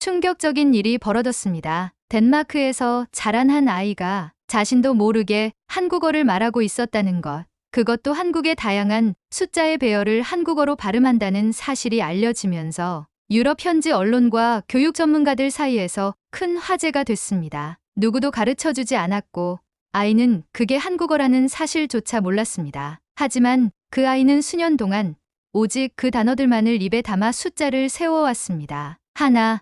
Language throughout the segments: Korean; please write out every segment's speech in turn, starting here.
충격적인 일이 벌어졌습니다. 덴마크에서 자란 한 아이가 자신도 모르게 한국어를 말하고 있었다는 것, 그것도 한국의 다양한 숫자의 배열을 한국어로 발음한다는 사실이 알려지면서 유럽 현지 언론과 교육 전문가들 사이에서 큰 화제가 됐습니다. 누구도 가르쳐주지 않았고 아이는 그게 한국어라는 사실조차 몰랐습니다. 하지만 그 아이는 수년 동안 오직 그 단어들만을 입에 담아 숫자를 세워왔습니다. 하나,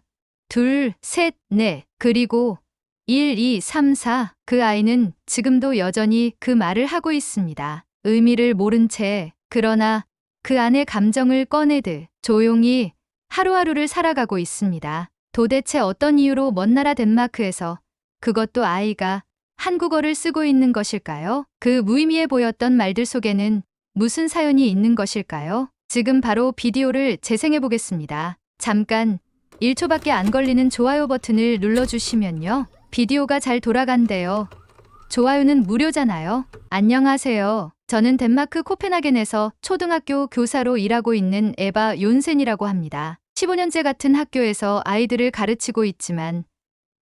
둘, 셋, 넷, 그리고 1, 2, 3, 4. 그 아이는 지금도 여전히 그 말을 하고 있습니다. 의미를 모른 채, 그러나 그 안의 감정을 꺼내듯 조용히 하루하루를 살아가고 있습니다. 도대체 어떤 이유로 먼 나라 덴마크에서, 그것도 아이가 한국어를 쓰고 있는 것일까요? 그 무의미해 보였던 말들 속에는 무슨 사연이 있는 것일까요? 지금 바로 비디오를 재생해 보겠습니다. 잠깐 1초밖에 안 걸리는 좋아요 버튼을 눌러주시면요. 비디오가 잘 돌아간대요. 좋아요는 무료잖아요. 안녕하세요. 저는 덴마크 코펜하겐에서 초등학교 교사로 일하고 있는 에바 욘센이라고 합니다. 15년째 같은 학교에서 아이들을 가르치고 있지만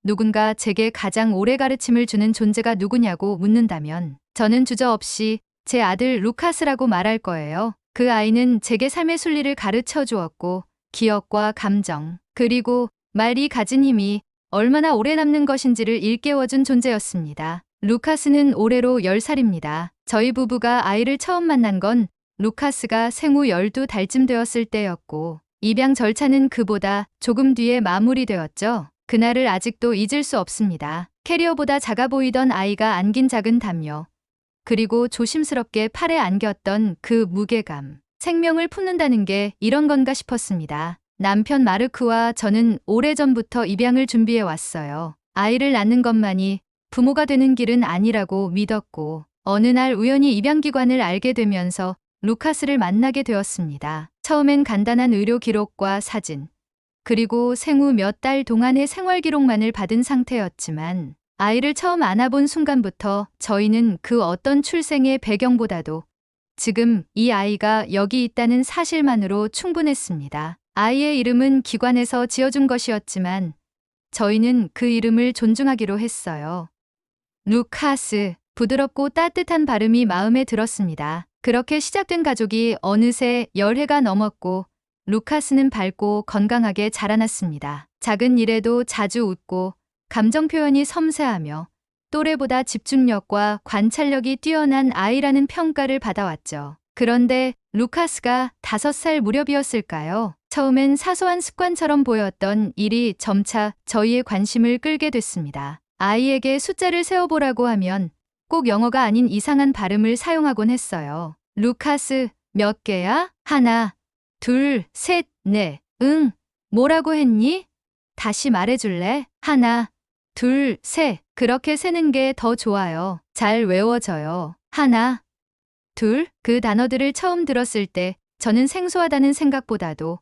누군가 제게 가장 오래 가르침을 주는 존재가 누구냐고 묻는다면 저는 주저없이 제 아들 루카스라고 말할 거예요. 그 아이는 제게 삶의 순리를 가르쳐 주었고 기억과 감정, 그리고 말이 가진 힘이 얼마나 오래 남는 것인지를 일깨워준 존재였습니다. 루카스는 올해로 10살입니다. 저희 부부가 아이를 처음 만난 건 루카스가 생후 12달쯤 되었을 때였고 입양 절차는 그보다 조금 뒤에 마무리되었죠. 그날을 아직도 잊을 수 없습니다. 캐리어보다 작아 보이던 아이가 안긴 작은 담요, 그리고 조심스럽게 팔에 안겼던 그 무게감. 생명을 품는다는 게 이런 건가 싶었습니다. 남편 마르크와 저는 오래전부터 입양을 준비해 왔어요. 아이를 낳는 것만이 부모가 되는 길은 아니라고 믿었고 어느 날 우연히 입양기관을 알게 되면서 루카스를 만나게 되었습니다. 처음엔 간단한 의료 기록과 사진, 그리고 생후 몇 달 동안의 생활 기록만을 받은 상태였지만 아이를 처음 안아본 순간부터 저희는 그 어떤 출생의 배경보다도 지금 이 아이가 여기 있다는 사실만으로 충분했습니다. 아이의 이름은 기관에서 지어준 것이었지만 저희는 그 이름을 존중하기로 했어요. 루카스, 부드럽고 따뜻한 발음이 마음에 들었습니다. 그렇게 시작된 가족이 어느새 10회가 넘었고 루카스는 밝고 건강하게 자라났습니다. 작은 일에도 자주 웃고 감정 표현이 섬세하며 또래보다 집중력과 관찰력이 뛰어난 아이라는 평가를 받아왔죠. 그런데 루카스가 5살 무렵이었을까요? 처음엔 사소한 습관처럼 보였던 일이 점차 저희의 관심을 끌게 됐습니다. 아이에게 숫자를 세어보라고 하면 꼭 영어가 아닌 이상한 발음을 사용하곤 했어요. 루카스, 몇 개야? 하나, 둘, 셋, 넷. 응, 뭐라고 했니? 다시 말해줄래? 하나, 둘, 셋. 그렇게 세는 게 더 좋아요. 잘 외워져요. 하나, 둘. 그 단어들을 처음 들었을 때 저는 생소하다는 생각보다도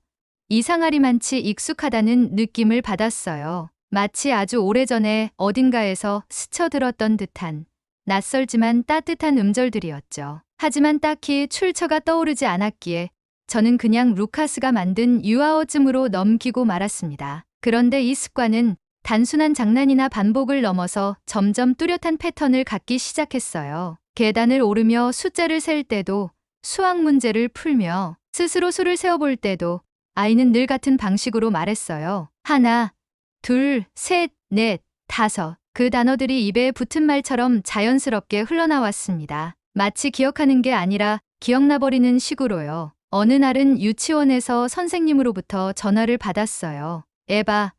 이상하리만치 익숙하다는 느낌을 받았어요. 마치 아주 오래전에 어딘가에서 스쳐들었던 듯한 낯설지만 따뜻한 음절들이었죠. 하지만 딱히 출처가 떠오르지 않았기에 저는 그냥 루카스가 만든 유아어쯤으로 넘기고 말았습니다. 그런데 이 습관은 단순한 장난이나 반복을 넘어서 점점 뚜렷한 패턴을 갖기 시작했어요. 계단을 오르며 숫자를 셀 때도, 수학 문제를 풀며 스스로 수를 세어볼 때도 아이는 늘 같은 방식으로 말했어요. 하나, 둘, 셋, 넷, 다섯. 그 단어들이 입에 붙은 말처럼 자연스럽게 흘러나왔습니다. 마치 기억하는 게 아니라 기억나버리는 식으로요. 어느 날은 유치원에서 선생님으로부터 전화를 받았어요. 에바,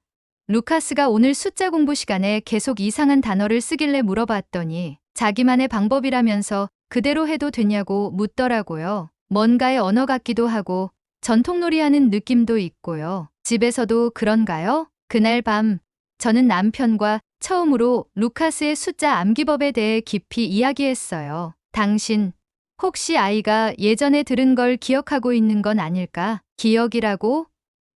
루카스가 오늘 숫자 공부 시간에 계속 이상한 단어를 쓰길래 물어봤더니 자기만의 방법이라면서 그대로 해도 되냐고 묻더라고요. 뭔가의 언어 같기도 하고 전통놀이하는 느낌도 있고요. 집에서도 그런가요? 그날 밤 저는 남편과 처음으로 루카스의 숫자 암기법에 대해 깊이 이야기했어요. 당신, 혹시 아이가 예전에 들은 걸 기억하고 있는 건 아닐까? 기억이라고?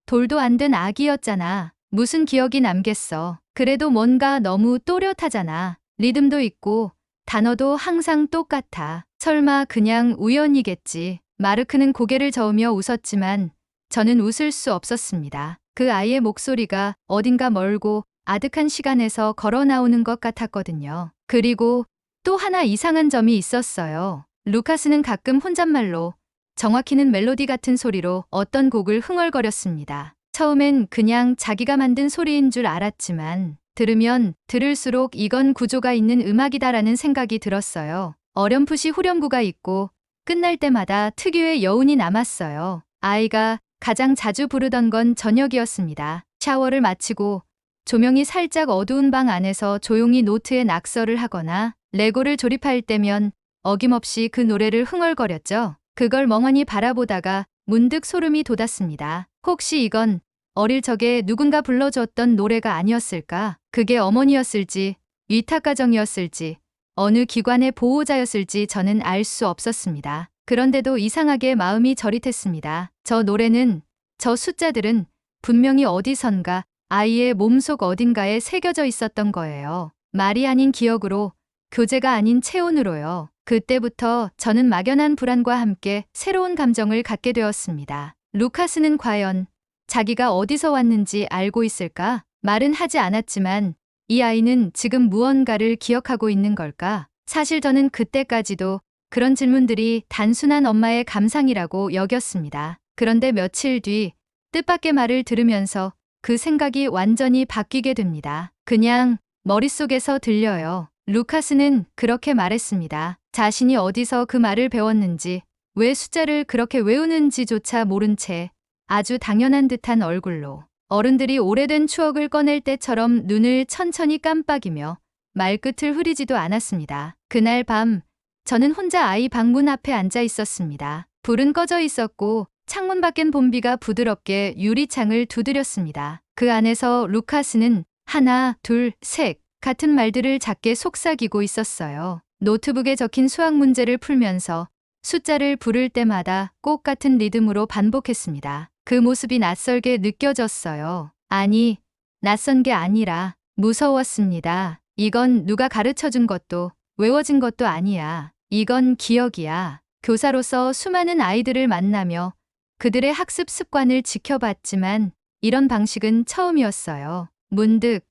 돌도 안 된 아기였잖아. 무슨 기억이 남겠어. 그래도 뭔가 너무 또렷하잖아. 리듬도 있고 단어도 항상 똑같아. 설마 그냥 우연이겠지. 마르크는 고개를 저으며 웃었지만 저는 웃을 수 없었습니다. 그 아이의 목소리가 어딘가 멀고 아득한 시간에서 걸어 나오는 것 같았거든요. 그리고 또 하나 이상한 점이 있었어요. 루카스는 가끔 혼잣말로, 정확히는 멜로디 같은 소리로 어떤 곡을 흥얼거렸습니다. 처음엔 그냥 자기가 만든 소리인 줄 알았지만 들으면 들을수록 이건 구조가 있는 음악이다라는 생각이 들었어요. 어렴풋이 후렴구가 있고 끝날 때마다 특유의 여운이 남았어요. 아이가 가장 자주 부르던 건 저녁이었습니다. 샤워를 마치고 조명이 살짝 어두운 방 안에서 조용히 노트에 낙서를 하거나 레고를 조립할 때면 어김없이 그 노래를 흥얼거렸죠. 그걸 멍하니 바라보다가 문득 소름이 돋았습니다. 혹시 이건 어릴 적에 누군가 불러줬던 노래가 아니었을까? 그게 어머니였을지, 위탁가정이었을지, 어느 기관의 보호자였을지 저는 알 수 없었습니다. 그런데도 이상하게 마음이 저릿했습니다. 저 노래는, 저 숫자들은 분명히 어디선가 아이의 몸속 어딘가에 새겨져 있었던 거예요. 말이 아닌 기억으로, 교재가 아닌 체온으로요. 그때부터 저는 막연한 불안과 함께 새로운 감정을 갖게 되었습니다. 루카스는 과연 자기가 어디서 왔는지 알고 있을까? 말은 하지 않았지만 이 아이는 지금 무언가를 기억하고 있는 걸까? 사실 저는 그때까지도 그런 질문들이 단순한 엄마의 감상이라고 여겼습니다. 그런데 며칠 뒤 뜻밖의 말을 들으면서 그 생각이 완전히 바뀌게 됩니다. 그냥 머릿속에서 들려요. 루카스는 그렇게 말했습니다. 자신이 어디서 그 말을 배웠는지, 왜 숫자를 그렇게 외우는지조차 모른 채 아주 당연한 듯한 얼굴로 어른들이 오래된 추억을 꺼낼 때처럼 눈을 천천히 깜빡이며 말끝을 흐리지도 않았습니다. 그날 밤 저는 혼자 아이 방문 앞에 앉아 있었습니다. 불은 꺼져 있었고 창문 밖엔 봄비가 부드럽게 유리창을 두드렸습니다. 그 안에서 루카스는 하나, 둘, 셋 같은 말들을 작게 속삭이고 있었어요. 노트북에 적힌 수학 문제를 풀면서 숫자를 부를 때마다 꼭 같은 리듬으로 반복했습니다. 그 모습이 낯설게 느껴졌어요. 아니, 낯선 게 아니라 무서웠습니다. 이건 누가 가르쳐준 것도 외워진 것도 아니야. 이건 기억이야. 교사로서 수많은 아이들을 만나며 그들의 학습 습관을 지켜봤지만 이런 방식은 처음이었어요. 문득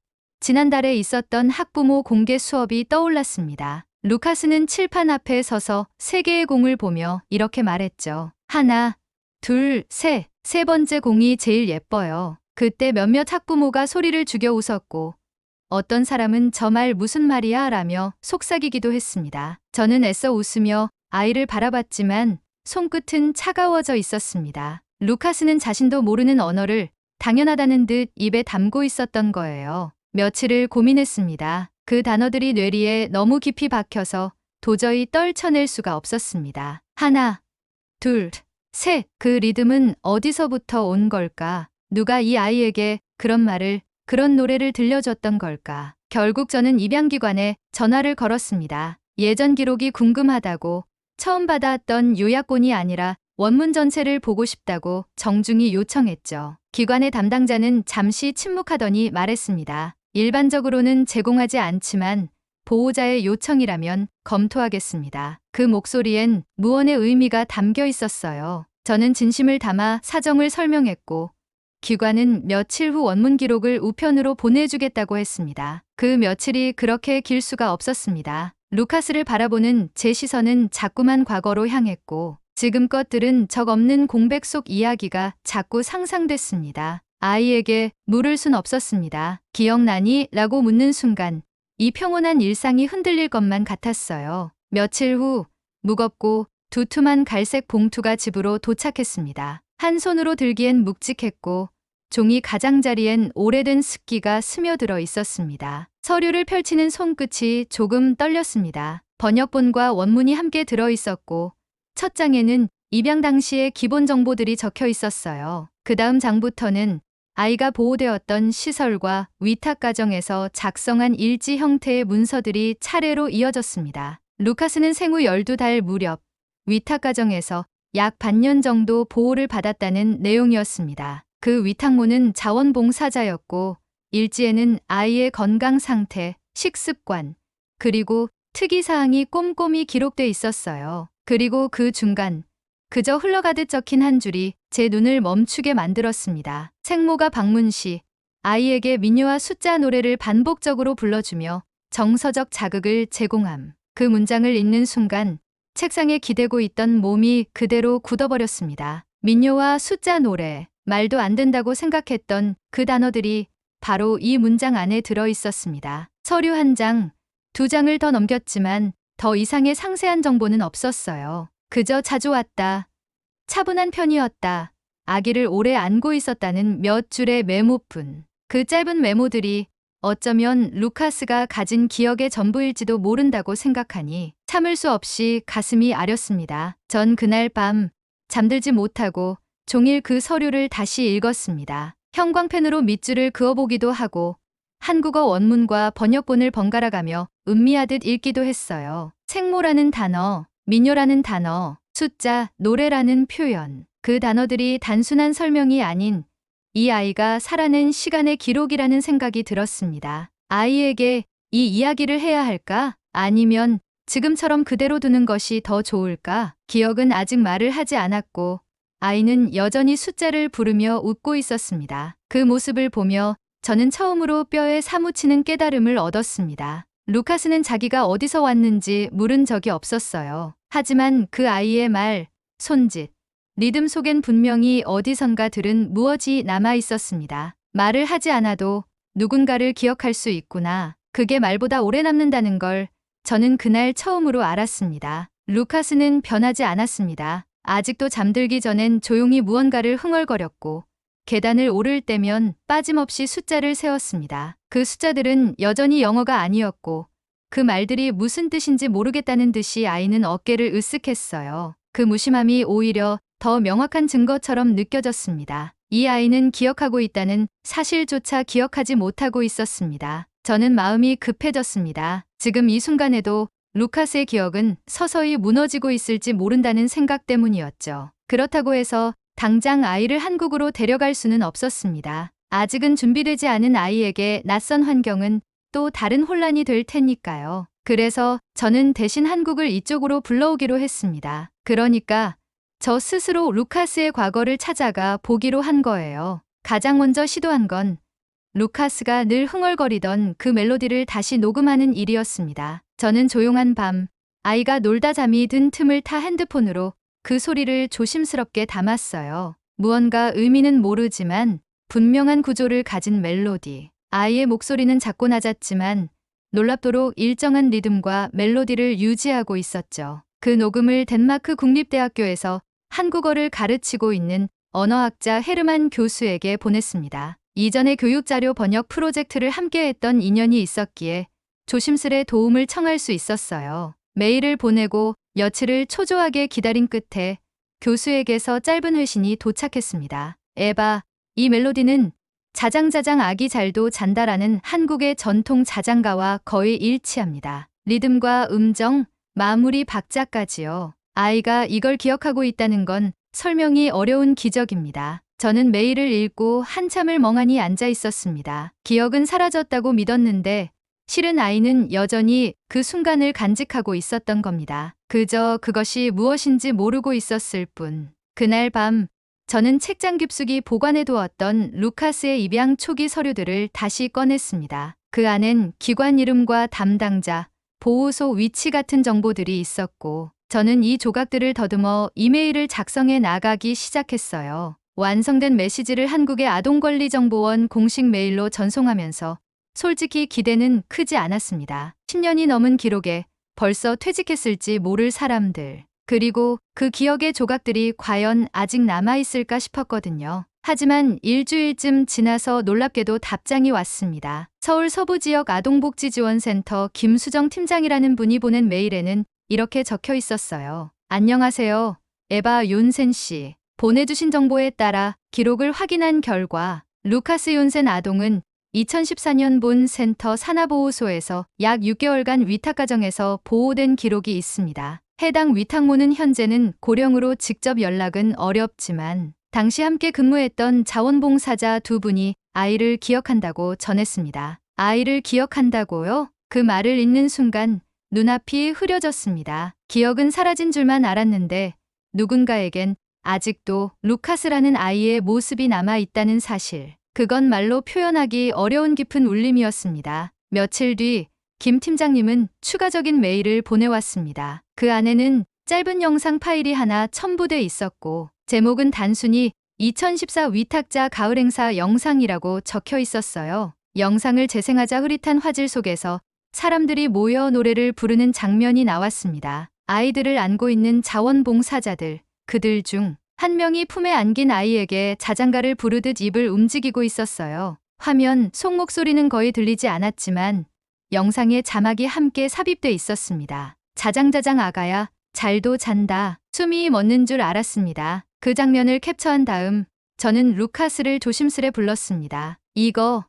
지난달에 있었던 학부모 공개 수업이 떠올랐습니다. 루카스는 칠판 앞에 서서 세 개의 공을 보며 이렇게 말했죠. 하나, 둘, 셋. 세 번째 공이 제일 예뻐요. 그때 몇몇 학부모가 소리를 죽여 웃었고 어떤 사람은 저 말 무슨 말이야? 라며 속삭이기도 했습니다. 저는 애써 웃으며 아이를 바라봤지만 손끝은 차가워져 있었습니다. 루카스는 자신도 모르는 언어를 당연하다는 듯 입에 담고 있었던 거예요. 며칠을 고민했습니다. 그 단어들이 뇌리에 너무 깊이 박혀서 도저히 떨쳐낼 수가 없었습니다. 하나, 둘, 셋. 그 리듬은 어디서부터 온 걸까? 누가 이 아이에게 그런 말을, 그런 노래를 들려줬던 걸까? 결국 저는 입양기관에 전화를 걸었습니다. 예전 기록이 궁금하다고, 처음 받아왔던 요약본이 아니라 원문 전체를 보고 싶다고 정중히 요청했죠. 기관의 담당자는 잠시 침묵하더니 말했습니다. 일반적으로는 제공하지 않지만 보호자의 요청이라면 검토하겠습니다. 그 목소리엔 무언의 의미가 담겨 있었어요. 저는 진심을 담아 사정을 설명했고 기관은 며칠 후 원문 기록을 우편으로 보내주겠다고 했습니다. 그 며칠이 그렇게 길 수가 없었습니다. 루카스를 바라보는 제 시선은 자꾸만 과거로 향했고 지금껏 들은 적 없는 공백 속 이야기가 자꾸 상상됐습니다. 아이에게 물을 순 없었습니다. 기억나니? 라고 묻는 순간 이 평온한 일상이 흔들릴 것만 같았어요. 며칠 후 무겁고 두툼한 갈색 봉투가 집으로 도착했습니다. 한 손으로 들기엔 묵직했고 종이 가장자리엔 오래된 습기가 스며들어 있었습니다. 서류를 펼치는 손끝이 조금 떨렸습니다. 번역본과 원문이 함께 들어 있었고 첫 장에는 입양 당시의 기본 정보들이 적혀 있었어요. 그 다음 장부터는 아이가 보호되었던 시설과 위탁가정에서 작성한 일지 형태의 문서들이 차례로 이어졌습니다. 루카스는 생후 12달 무렵 위탁가정에서 약 반년 정도 보호를 받았다는 내용이었습니다. 그 위탁모는 자원봉사자였고 일지에는 아이의 건강 상태, 식습관, 그리고 특이사항이 꼼꼼히 기록돼 있었어요. 그리고 그 중간 그저 흘러가듯 적힌 한 줄이 제 눈을 멈추게 만들었습니다. 생모가 방문 시 아이에게 민요와 숫자 노래를 반복적으로 불러주며 정서적 자극을 제공함. 그 문장을 읽는 순간 책상에 기대고 있던 몸이 그대로 굳어버렸습니다. 민요와 숫자 노래, 말도 안 된다고 생각했던 그 단어들이 바로 이 문장 안에 들어 있었습니다. 서류 한 장, 두 장을 더 넘겼지만 더 이상의 상세한 정보는 없었어요. 그저 자주 왔다. 차분한 편이었다. 아기를 오래 안고 있었다는 몇 줄의 메모뿐. 그 짧은 메모들이 어쩌면 루카스가 가진 기억의 전부일지도 모른다고 생각하니 참을 수 없이 가슴이 아렸습니다. 전 그날 밤 잠들지 못하고 종일 그 서류를 다시 읽었습니다. 형광펜으로 밑줄을 그어보기도 하고 한국어 원문과 번역본을 번갈아가며 음미하듯 읽기도 했어요. 생모라는 단어, 민요라는 단어, 숫자, 노래라는 표현. 그 단어들이 단순한 설명이 아닌 이 아이가 살아낸 시간의 기록이라는 생각이 들었습니다. 아이에게 이 이야기를 해야 할까? 아니면 지금처럼 그대로 두는 것이 더 좋을까? 기억은 아직 말을 하지 않았고 아이는 여전히 숫자를 부르며 웃고 있었습니다. 그 모습을 보며 저는 처음으로 뼈에 사무치는 깨달음을 얻었습니다. 루카스는 자기가 어디서 왔는지 물은 적이 없었어요. 하지만 그 아이의 말, 손짓, 리듬 속엔 분명히 어디선가 들은 무엇이 남아 있었습니다. 말을 하지 않아도 누군가를 기억할 수 있구나. 그게 말보다 오래 남는다는 걸 저는 그날 처음으로 알았습니다. 루카스는 변하지 않았습니다. 아직도 잠들기 전엔 조용히 무언가를 흥얼거렸고 계단을 오를 때면 빠짐없이 숫자를 세웠습니다. 그 숫자들은 여전히 영어가 아니었고 그 말들이 무슨 뜻인지 모르겠다는 듯이 아이는 어깨를 으쓱했어요. 그 무심함이 오히려 더 명확한 증거처럼 느껴졌습니다. 이 아이는 기억하고 있다는 사실조차 기억하지 못하고 있었습니다. 저는 마음이 급해졌습니다. 지금 이 순간에도 루카스의 기억은 서서히 무너지고 있을지 모른다는 생각 때문이었죠. 그렇다고 해서 당장 아이를 한국으로 데려갈 수는 없었습니다. 아직은 준비되지 않은 아이에게 낯선 환경은 또 다른 혼란이 될 테니까요. 그래서 저는 대신 한국을 이쪽으로 불러오기로 했습니다. 그러니까 저 스스로 루카스의 과거를 찾아가 보기로 한 거예요. 가장 먼저 시도한 건 루카스가 늘 흥얼거리던 그 멜로디를 다시 녹음하는 일이었습니다. 저는 조용한 밤, 아이가 놀다 잠이 든 틈을 타 핸드폰으로 그 소리를 조심스럽게 담았어요. 무언가 의미는 모르지만 분명한 구조를 가진 멜로디. 아이의 목소리는 작고 낮았지만 놀랍도록 일정한 리듬과 멜로디를 유지하고 있었죠. 그 녹음을 덴마크 국립대학교에서 한국어를 가르치고 있는 언어학자 헤르만 교수에게 보냈습니다. 이전에 교육자료 번역 프로젝트를 함께했던 인연이 있었기에 조심스레 도움을 청할 수 있었어요. 메일을 보내고 며칠을 초조하게 기다린 끝에 교수에게서 짧은 회신이 도착했습니다. 에바, 이 멜로디는 자장자장 아기 잘도 잔다라는 한국의 전통 자장가와 거의 일치합니다. 리듬과 음정, 마무리 박자까지요. 아이가 이걸 기억하고 있다는 건 설명이 어려운 기적입니다. 저는 메일을 읽고 한참을 멍하니 앉아 있었습니다. 기억은 사라졌다고 믿었는데 실은 아이는 여전히 그 순간을 간직하고 있었던 겁니다. 그저 그것이 무엇인지 모르고 있었을 뿐. 그날 밤 저는 책장 깊숙이 보관해 두었던 루카스의 입양 초기 서류들을 다시 꺼냈습니다. 그 안엔 기관 이름과 담당자, 보호소 위치 같은 정보들이 있었고 저는 이 조각들을 더듬어 이메일을 작성해 나가기 시작했어요. 완성된 메시지를 한국의 아동권리정보원 공식 메일로 전송하면서 솔직히 기대는 크지 않았습니다. 10년이 넘은 기록에 벌써 퇴직했을지 모를 사람들, 그리고 그 기억의 조각들이 과연 아직 남아있을까 싶었거든요. 하지만 일주일쯤 지나서 놀랍게도 답장이 왔습니다. 서울 서부지역 아동복지지원센터 김수정 팀장이라는 분이 보낸 메일에는 이렇게 적혀 있었어요. 안녕하세요. 에바 욘센 씨. 보내주신 정보에 따라 기록을 확인한 결과 루카스 욘센 아동은 2014년 본 센터 산하보호소에서 약 6개월간 위탁과정에서 보호된 기록이 있습니다. 해당 위탁모는 현재는 고령으로 직접 연락은 어렵지만 당시 함께 근무했던 자원봉사자 두 분이 아이를 기억한다고 전했습니다. 아이를 기억한다고요? 그 말을 읽는 순간 눈앞이 흐려졌습니다. 기억은 사라진 줄만 알았는데 누군가에겐 아직도 루카스라는 아이의 모습이 남아 있다는 사실. 그건 말로 표현하기 어려운 깊은 울림이었습니다. 며칠 뒤 김 팀장님은 추가적인 메일을 보내왔습니다. 그 안에는 짧은 영상 파일이 하나 첨부돼 있었고 제목은 단순히 2014 위탁자 가을 행사 영상이라고 적혀 있었어요. 영상을 재생하자 흐릿한 화질 속에서 사람들이 모여 노래를 부르는 장면이 나왔습니다. 아이들을 안고 있는 자원봉사자들, 그들 중 한 명이 품에 안긴 아이에게 자장가를 부르듯 입을 움직이고 있었어요. 화면 속 목소리는 거의 들리지 않았지만 영상에 자막이 함께 삽입돼 있었습니다. 자장자장 아가야, 잘도 잔다. 숨이 멎는 줄 알았습니다. 그 장면을 캡처한 다음 저는 루카스를 조심스레 불렀습니다. 이거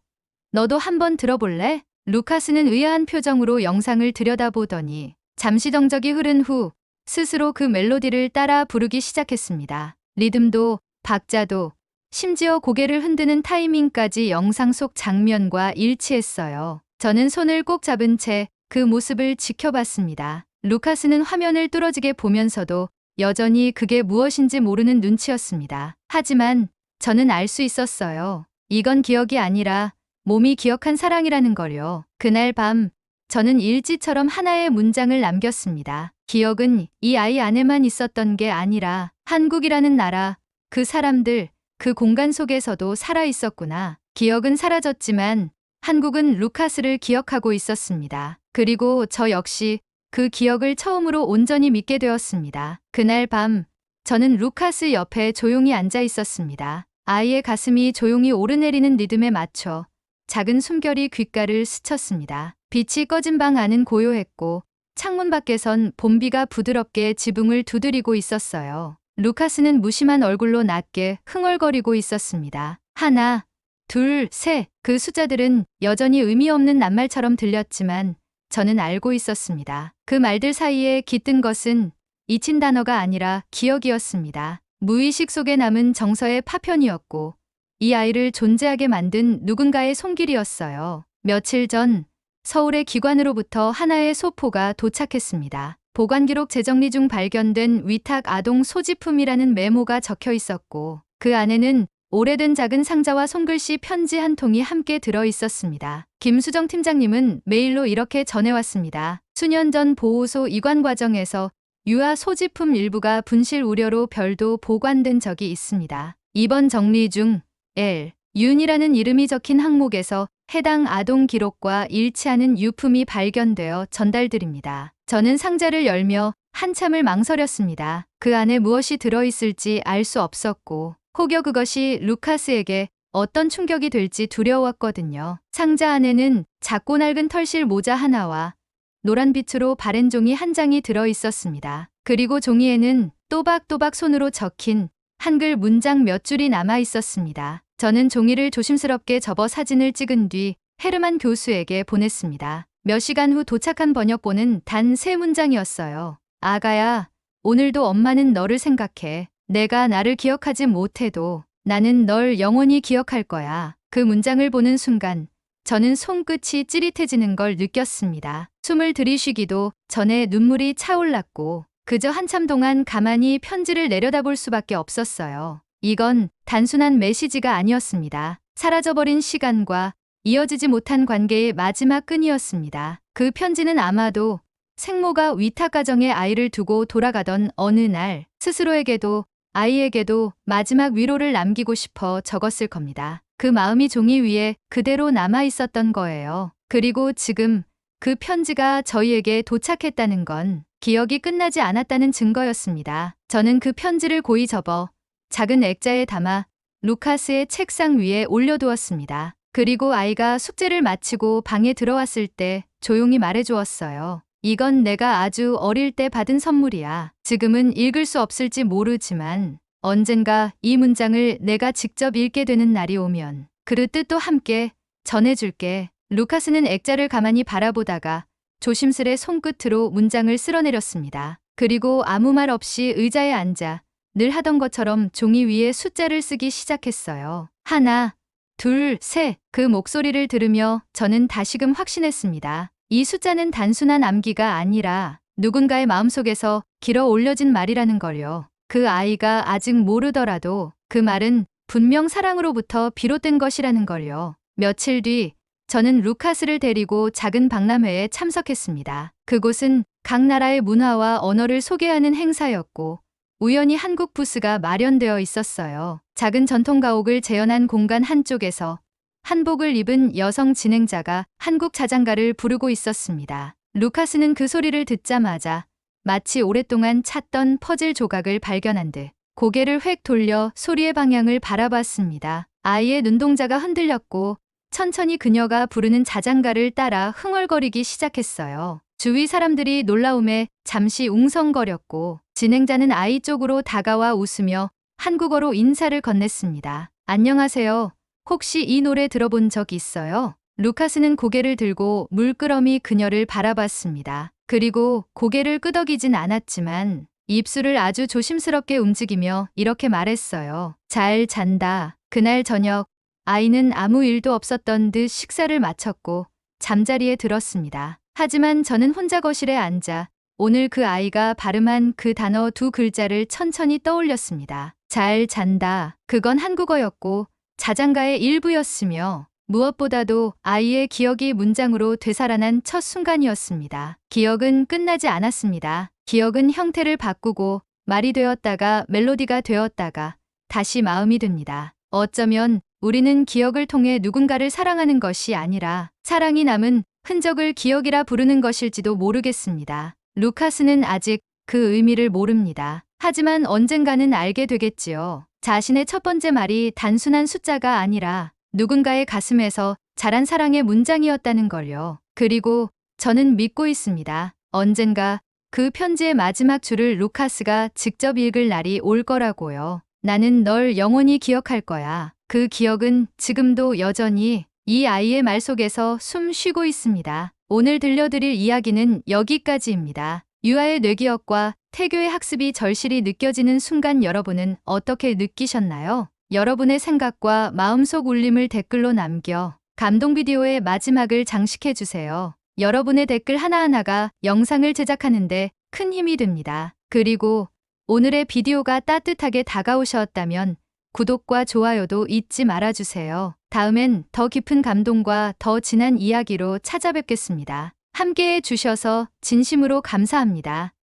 너도 한번 들어볼래? 루카스는 의아한 표정으로 영상을 들여다보더니 잠시 정적이 흐른 후 스스로 그 멜로디를 따라 부르기 시작했습니다. 리듬도 박자도 심지어 고개를 흔드는 타이밍까지 영상 속 장면과 일치했어요. 저는 손을 꼭 잡은 채 그 모습을 지켜봤습니다. 루카스는 화면을 뚫어지게 보면서도 여전히 그게 무엇인지 모르는 눈치였습니다. 하지만 저는 알 수 있었어요. 이건 기억이 아니라 몸이 기억한 사랑이라는 걸요. 그날 밤 저는 일지처럼 하나의 문장을 남겼습니다. 기억은 이 아이 안에만 있었던 게 아니라 한국이라는 나라, 그 사람들, 그 공간 속에서도 살아 있었구나. 기억은 사라졌지만 한국은 루카스를 기억하고 있었습니다. 그리고 저 역시 그 기억을 처음으로 온전히 믿게 되었습니다. 그날 밤 저는 루카스 옆에 조용히 앉아 있었습니다. 아이의 가슴이 조용히 오르내리는 리듬에 맞춰 작은 숨결이 귓가를 스쳤습니다. 빛이 꺼진 방 안은 고요했고 창문 밖에선 봄비가 부드럽게 지붕을 두드리고 있었어요. 루카스는 무심한 얼굴로 낮게 흥얼거리고 있었습니다. 하나, 둘, 셋. 그 숫자들은 여전히 의미 없는 낱말처럼 들렸지만 저는 알고 있었습니다. 그 말들 사이에 깃든 것은 잊힌 단어가 아니라 기억이었습니다. 무의식 속에 남은 정서의 파편이었고 이 아이를 존재하게 만든 누군가의 손길이었어요. 며칠 전 서울의 기관으로부터 하나의 소포가 도착했습니다. 보관기록 재정리 중 발견된 위탁 아동 소지품이라는 메모가 적혀 있었고 그 안에는 오래된 작은 상자와 손글씨 편지 한 통이 함께 들어 있었습니다. 김수정 팀장님은 메일로 이렇게 전해왔습니다. 수년 전 보호소 이관 과정에서 유아 소지품 일부가 분실 우려로 별도 보관된 적이 있습니다. 이번 정리 중 L. 윤이라는 이름이 적힌 항목에서 해당 아동 기록과 일치하는 유품이 발견되어 전달드립니다. 저는 상자를 열며 한참을 망설였습니다. 그 안에 무엇이 들어있을지 알 수 없었고 혹여 그것이 루카스에게 어떤 충격이 될지 두려웠거든요. 상자 안에는 작고 낡은 털실 모자 하나와 노란 빛으로 바랜 종이 한 장이 들어 있었습니다. 그리고 종이에는 또박또박 손으로 적힌 한글 문장 몇 줄이 남아 있었습니다. 저는 종이를 조심스럽게 접어 사진을 찍은 뒤 헤르만 교수에게 보냈습니다. 몇 시간 후 도착한 번역본은 단 3문장이었어요. 아가야, 오늘도 엄마는 너를 생각해. 내가 나를 기억하지 못해도 나는 널 영원히 기억할 거야. 그 문장을 보는 순간 저는 손끝이 찌릿해지는 걸 느꼈습니다. 숨을 들이쉬기도 전에 눈물이 차올랐고 그저 한참 동안 가만히 편지를 내려다볼 수밖에 없었어요. 이건 단순한 메시지가 아니었습니다. 사라져버린 시간과 이어지지 못한 관계의 마지막 끈이었습니다. 그 편지는 아마도 생모가 위탁가정에 아이를 두고 돌아가던 어느 날 스스로에게도 아이에게도 마지막 위로를 남기고 싶어 적었을 겁니다. 그 마음이 종이 위에 그대로 남아 있었던 거예요. 그리고 지금 그 편지가 저희에게 도착했다는 건 기억이 끝나지 않았다는 증거였습니다. 저는 그 편지를 고이 접어 작은 액자에 담아 루카스의 책상 위에 올려두었습니다. 그리고 아이가 숙제를 마치고 방에 들어왔을 때 조용히 말해주었어요. 이건 내가 아주 어릴 때 받은 선물이야. 지금은 읽을 수 없을지 모르지만 언젠가 이 문장을 내가 직접 읽게 되는 날이 오면 그 뜻도 함께 전해줄게. 루카스는 액자를 가만히 바라보다가 조심스레 손끝으로 문장을 쓸어내렸습니다. 그리고 아무 말 없이 의자에 앉아 늘 하던 것처럼 종이 위에 숫자를 쓰기 시작했어요. 하나, 둘, 셋. 그 목소리를 들으며 저는 다시금 확신했습니다. 이 숫자는 단순한 암기가 아니라 누군가의 마음속에서 길어 올려진 말이라는 걸요. 그 아이가 아직 모르더라도 그 말은 분명 사랑으로부터 비롯된 것이라는 걸요. 며칠 뒤 저는 루카스를 데리고 작은 박람회에 참석했습니다. 그곳은 각 나라의 문화와 언어를 소개하는 행사였고 우연히 한국 부스가 마련되어 있었어요. 작은 전통 가옥을 재현한 공간 한쪽에서 한복을 입은 여성 진행자가 한국 자장가를 부르고 있었습니다. 루카스는 그 소리를 듣자마자 마치 오랫동안 찾던 퍼즐 조각을 발견한 듯 고개를 획 돌려 소리의 방향을 바라봤습니다. 아이의 눈동자가 흔들렸고 천천히 그녀가 부르는 자장가를 따라 흥얼거리기 시작했어요. 주위 사람들이 놀라움에 잠시 웅성거렸고 진행자는 아이 쪽으로 다가와 웃으며 한국어로 인사를 건넸습니다. 안녕하세요. 혹시 이 노래 들어본 적 있어요? 루카스는 고개를 들고 물끄러미 그녀를 바라봤습니다. 그리고 고개를 끄덕이진 않았지만 입술을 아주 조심스럽게 움직이며 이렇게 말했어요. 잘 잔다. 그날 저녁 아이는 아무 일도 없었던 듯 식사를 마쳤고 잠자리에 들었습니다. 하지만 저는 혼자 거실에 앉아 오늘 그 아이가 발음한 그 단어 두 글자를 천천히 떠올렸습니다. 잘 잔다. 그건 한국어였고 자장가의 일부였으며 무엇보다도 아이의 기억이 문장으로 되살아난 첫 순간이었습니다. 기억은 끝나지 않았습니다. 기억은 형태를 바꾸고 말이 되었다가 멜로디가 되었다가 다시 마음이 됩니다. 어쩌면 우리는 기억을 통해 누군가를 사랑하는 것이 아니라 사랑이 남은 흔적을 기억이라 부르는 것일지도 모르겠습니다. 루카스는 아직 그 의미를 모릅니다. 하지만 언젠가는 알게 되겠지요. 자신의 첫 번째 말이 단순한 숫자가 아니라 누군가의 가슴에서 자란 사랑의 문장이었다는 걸요. 그리고 저는 믿고 있습니다. 언젠가 그 편지의 마지막 줄을 루카스가 직접 읽을 날이 올 거라고요. 나는 널 영원히 기억할 거야. 그 기억은 지금도 여전히 이 아이의 말 속에서 숨 쉬고 있습니다. 오늘 들려드릴 이야기는 여기까지입니다. 유아의 뇌기억과 태교의 학습이 절실히 느껴지는 순간 여러분은 어떻게 느끼셨나요? 여러분의 생각과 마음속 울림을 댓글로 남겨 감동 비디오의 마지막을 장식해주세요. 여러분의 댓글 하나하나가 영상을 제작하는데 큰 힘이 됩니다. 그리고 오늘의 비디오가 따뜻하게 다가오셨다면 구독과 좋아요도 잊지 말아주세요. 다음엔 더 깊은 감동과 더 진한 이야기로 찾아뵙겠습니다. 함께해 주셔서 진심으로 감사합니다.